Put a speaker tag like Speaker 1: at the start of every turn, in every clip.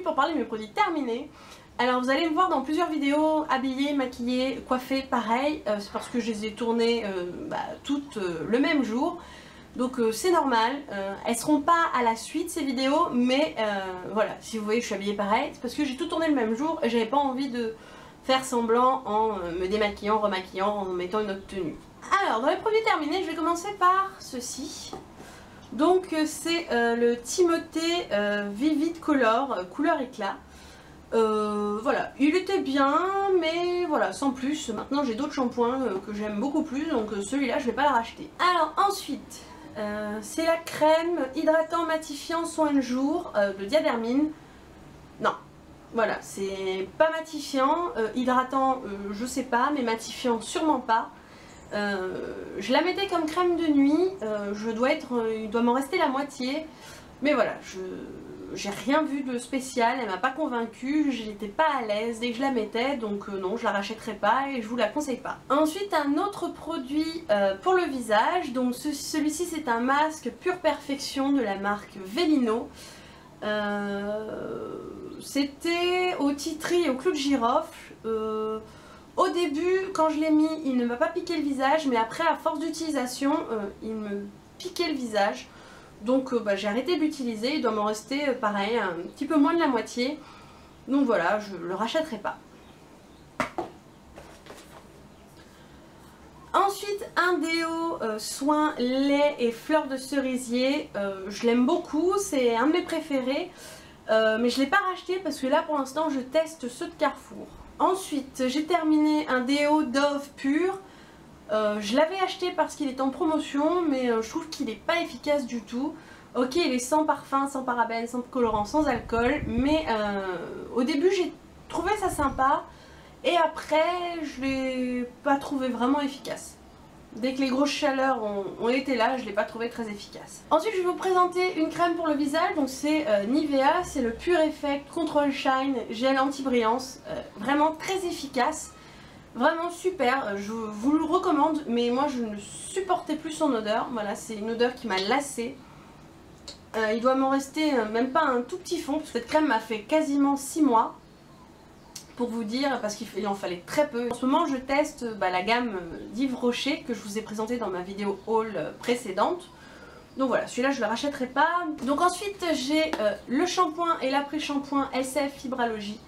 Speaker 1: pour parler de mes produits terminés. Alors vous allez me voir dans plusieurs vidéos habillée, maquillée, coiffée, pareil. C'est parce que je les ai tournées toutes le même jour. Donc c'est normal, elles seront pas à la suite ces vidéos, mais voilà, si vous voyez que je suis habillée pareil, c'est parce que j'ai tout tourné le même jour et j'avais pas envie de faire semblant en me démaquillant, remaquillant, en mettant une autre tenue. Alors dans les produits terminés, je vais commencer par ceci. Donc c'est le Timothée Vivid Color, couleur éclat. Voilà, il était bien, mais voilà, sans plus. Maintenant j'ai d'autres shampoings que j'aime beaucoup plus, donc celui-là je vais pas le racheter. Alors ensuite, c'est la crème hydratant matifiant soin de jour de Diadermine. Non, voilà, c'est pas matifiant, hydratant je sais pas, mais matifiant sûrement pas. Je la mettais comme crème de nuit, il doit m'en rester la moitié, mais voilà, j'ai rien vu de spécial, elle m'a pas convaincue, j'étais pas à l'aise dès que je la mettais, donc non, je la rachèterai pas et je vous la conseille pas. Ensuite, un autre produit pour le visage, donc celui-ci c'est un masque Pure Perfection de la marque Velino. C'était au titri et au clou de girofle. Au début, quand je l'ai mis, il ne m'a pas piqué le visage, mais après, à force d'utilisation, il me piquait le visage. Donc j'ai arrêté de l'utiliser, il doit m'en rester pareil, un petit peu moins de la moitié. Donc voilà, je le rachèterai pas. Ensuite, un déo soin lait et fleurs de cerisier. Je l'aime beaucoup, c'est un de mes préférés. Mais je ne l'ai pas racheté parce que là pour l'instant je teste ceux de Carrefour. Ensuite, j'ai terminé un déo Dove pur. Je l'avais acheté parce qu'il est en promotion, mais je trouve qu'il n'est pas efficace du tout. Ok, il est sans parfum, sans parabènes, sans colorant, sans alcool, mais au début j'ai trouvé ça sympa, et après je l'ai pas trouvé vraiment efficace. Dès que les grosses chaleurs ont été là, je ne l'ai pas trouvé très efficace. Ensuite, je vais vous présenter une crème pour le visage, donc c'est Nivea, c'est le Pure Effect Control Shine Gel Anti-Brillance, vraiment très efficace. Vraiment super, je vous le recommande, mais moi je ne supportais plus son odeur. Voilà, c'est une odeur qui m'a lassée. Il doit m'en rester même pas un tout petit fond, parce que cette crème m'a fait quasiment 6 mois. Pour vous dire, parce qu'il en fallait très peu. En ce moment je teste la gamme d'Yves Rocher que je vous ai présentée dans ma vidéo haul précédente. Donc voilà, celui-là je ne le rachèterai pas. Donc ensuite j'ai le shampoing et l'après-shampoing SCF Fibralogie.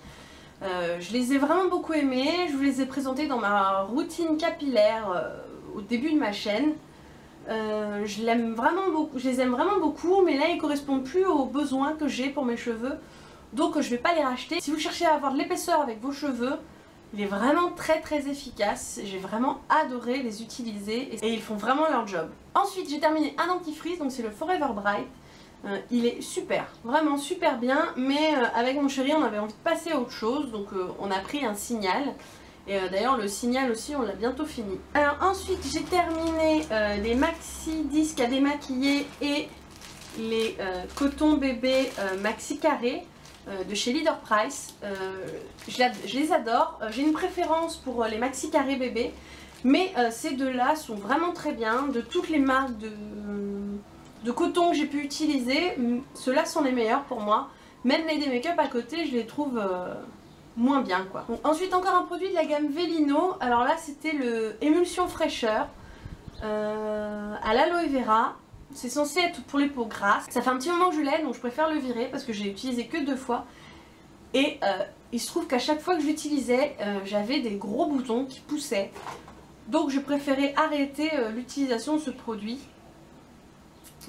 Speaker 1: Je les ai vraiment beaucoup aimés, je vous les ai présentés dans ma routine capillaire au début de ma chaîne. Je les aime vraiment beaucoup, mais là ils ne correspondent plus aux besoins que j'ai pour mes cheveux. Donc je ne vais pas les racheter. Si vous cherchez à avoir de l'épaisseur avec vos cheveux, il est vraiment très efficace. J'ai vraiment adoré les utiliser et ils font vraiment leur job. Ensuite j'ai terminé un dentifrice, donc c'est le Forever Bright. Il est super, vraiment super bien, mais avec mon chéri on avait envie de passer à autre chose, donc on a pris un Signal. Et d'ailleurs le Signal aussi on l'a bientôt fini. Alors ensuite j'ai terminé les maxi disques à démaquiller et les coton bébé maxi carré de chez Leader Price. Je les adore, j'ai une préférence pour les maxi carré bébé, mais ces deux-là sont vraiment très bien. De toutes les marques de coton que j'ai pu utiliser, ceux-là sont les meilleurs pour moi. Même les make-up à côté, je les trouve moins bien quoi. Donc, ensuite encore un produit de la gamme Velino. Alors là c'était le Émulsion Fraîcheur à l'aloe vera. C'est censé être pour les peaux grasses. Ça fait un petit moment que je l'ai, donc je préfère le virer parce que j'ai utilisé que 2 fois. Et il se trouve qu'à chaque fois que je l'utilisais, j'avais des gros boutons qui poussaient. Donc je préférais arrêter l'utilisation de ce produit.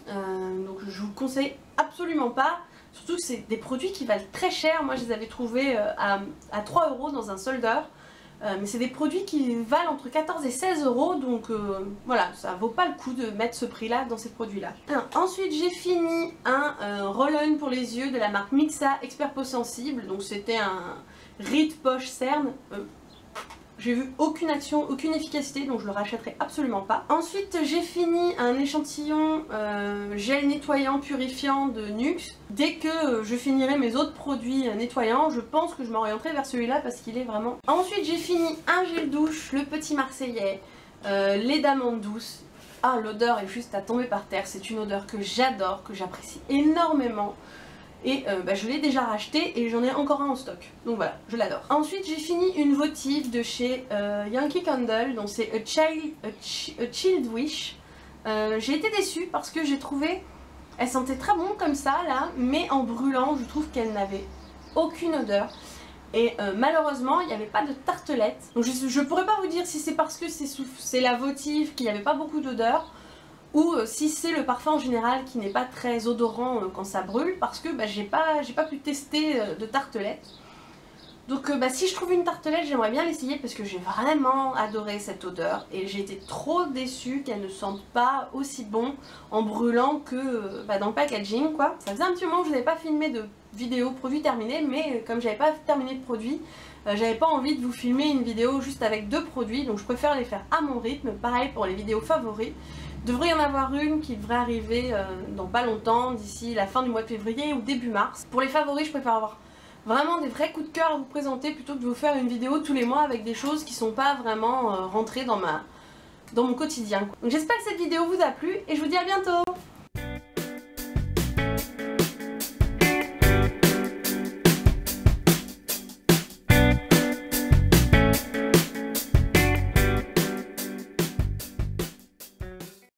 Speaker 1: Donc je vous le conseille absolument pas. Surtout que c'est des produits qui valent très cher. Moi je les avais trouvés à 3 € dans un soldeur. Mais c'est des produits qui valent entre 14 et 16 €, donc voilà, ça vaut pas le coup de mettre ce prix là dans ces produits là. Ensuite j'ai fini un roll-on pour les yeux de la marque Mixa Expert Peau Sensible, donc c'était un Rite Poche Cerne. J'ai vu aucune action, aucune efficacité, donc je le rachèterai absolument pas. Ensuite j'ai fini un échantillon gel nettoyant purifiant de NYX. Dès que je finirai mes autres produits nettoyants, je pense que je m'orienterai vers celui-là parce qu'il est vraiment... Ensuite j'ai fini un gel douche, le Petit Marseillais, lait d'amande douce. Ah, l'odeur est juste à tomber par terre, c'est une odeur que j'adore, que j'apprécie énormément. Et je l'ai déjà racheté et j'en ai encore un en stock. Donc voilà, je l'adore. Ensuite j'ai fini une votive de chez Yankee Candle, donc c'est A Chilled Wish. J'ai été déçue parce que j'ai trouvé, elle sentait très bon comme ça là, mais en brûlant je trouve qu'elle n'avait aucune odeur. Et malheureusement il n'y avait pas de tartelette. Donc je pourrais pas vous dire si c'est parce que c'est la votive qu'il n'y avait pas beaucoup d'odeur, ou si c'est le parfum en général qui n'est pas très odorant quand ça brûle, parce que j'ai pas pu tester de tartelette. Donc si je trouve une tartelette, j'aimerais bien l'essayer parce que j'ai vraiment adoré cette odeur et j'ai été trop déçue qu'elle ne sente pas aussi bon en brûlant que dans le packaging quoi. Ça faisait un petit moment que je n'avais pas filmé de vidéo produit terminé, mais comme j'avais pas terminé de produit, j'avais pas envie de vous filmer une vidéo juste avec 2 produits, donc je préfère les faire à mon rythme. Pareil pour les vidéos favoris. Il devrait y en avoir une qui devrait arriver dans pas longtemps, d'ici la fin du mois de février ou début mars. Pour les favoris, je préfère avoir vraiment des vrais coups de cœur à vous présenter plutôt que de vous faire une vidéo tous les mois avec des choses qui sont pas vraiment rentrées dans mon quotidien. Donc j'espère que cette vidéo vous a plu et je vous dis à bientôt.